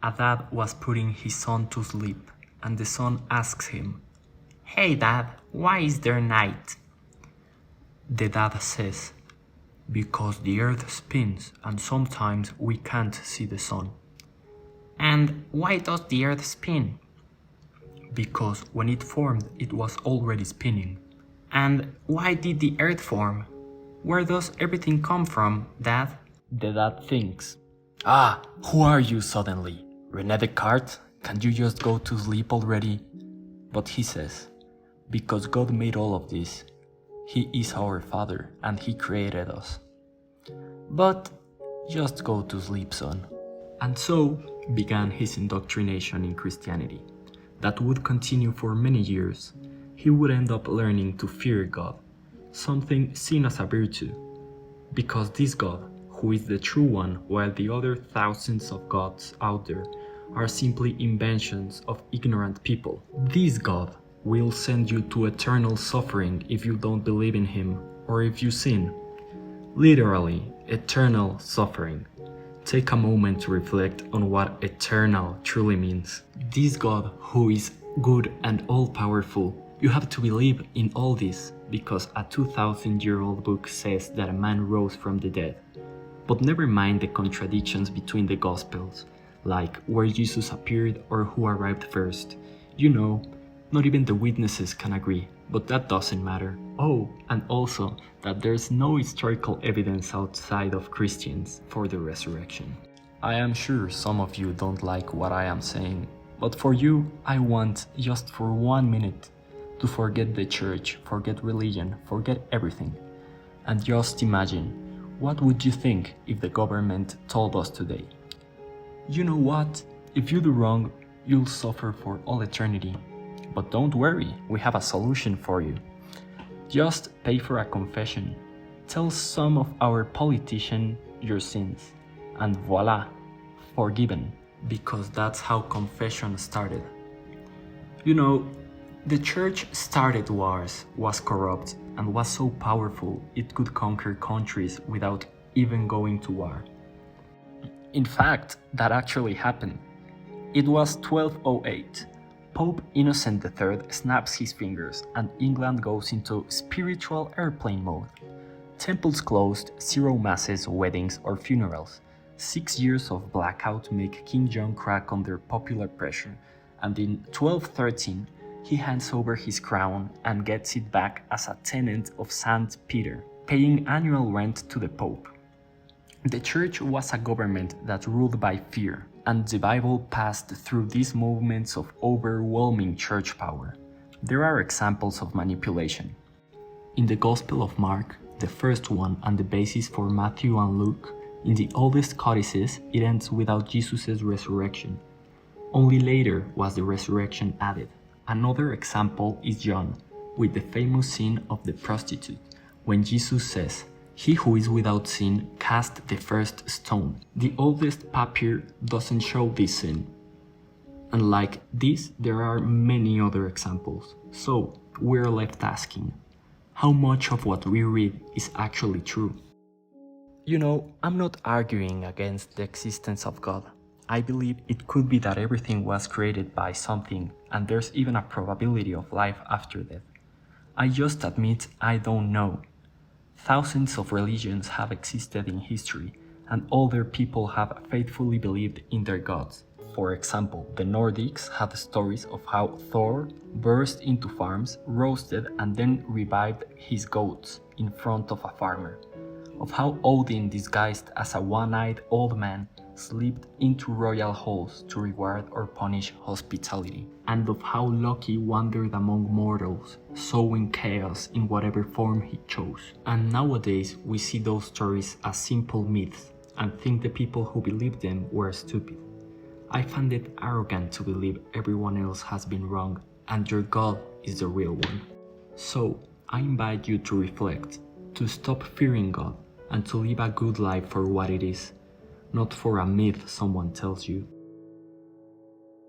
A dad was putting his son to sleep, and the son asks him, "Hey dad, why is there night?" The dad says, "Because the earth spins and sometimes we can't see the sun." "And why does the earth spin?" "Because when it formed, it was already spinning." "And why did the earth form? Where does everything come from, Dad?" The dad thinks, who are you suddenly? René Descartes? Can't you just go to sleep already? But he says, "Because God made all of this. He is our Father and He created us." "But just go to sleep, son." And so began his indoctrination in Christianity, that would continue for many years. He would end up learning to fear God, something seen as a virtue, because this God, who is the true one, while the other thousands of gods out there are simply inventions of ignorant people. This God will send you to eternal suffering if you don't believe in Him or if you sin. Literally, eternal suffering. Take a moment to reflect on what eternal truly means. This God, who is good and all-powerful, you have to believe in all this because a 2,000-year-old book says that a man rose from the dead. But never mind the contradictions between the Gospels, like where Jesus appeared or who arrived first. You know, not even the witnesses can agree, but that doesn't matter. Oh, and also that there's no historical evidence outside of Christians for the resurrection. I am sure some of you don't like what I am saying, but for you, I want just for 1 minute to forget the church, forget religion, forget everything, and just imagine, what would you think if the government told us today, "You know what? If you do wrong, you'll suffer for all eternity. But don't worry, we have a solution for you. Just pay for a confession. Tell some of our politicians your sins. And voila, forgiven." Because that's how confession started. You know, the church started wars, was corrupt, and was so powerful it could conquer countries without even going to war. In fact, that actually happened. It was 1208. Pope Innocent III snaps his fingers and England goes into spiritual airplane mode. Temples closed, 0 masses, weddings or funerals. 6 years of blackout make King John crack under popular pressure, and in 1213 he hands over his crown and gets it back as a tenant of St. Peter, paying annual rent to the Pope. The Church was a government that ruled by fear, and the Bible passed through these moments of overwhelming church power. There are examples of manipulation. In the Gospel of Mark, the first one and the basis for Matthew and Luke, in the oldest codices, it ends without Jesus' resurrection. Only later was the resurrection added. Another example is John, with the famous scene of the prostitute, when Jesus says, "He who is without sin cast the first stone." The oldest papyrus doesn't show this scene. And like this, there are many other examples. So, we're left asking, how much of what we read is actually true? You know, I'm not arguing against the existence of God. I believe it could be that everything was created by something and there's even a probability of life after death. I just admit I don't know. Thousands of religions have existed in history and older people have faithfully believed in their gods. For example, the Nordics have stories of how Thor burst into farms, roasted and then revived his goats in front of a farmer. Of how Odin, disguised as a one-eyed old man, slipped into royal halls to reward or punish hospitality, and of how Loki wandered among mortals, sowing chaos in whatever form he chose. And nowadays we see those stories as simple myths and think the people who believed them were stupid. I find it arrogant to believe everyone else has been wrong and your God is the real one. So I invite you to reflect, to stop fearing God, and to live a good life for what it is, not for a myth someone tells you.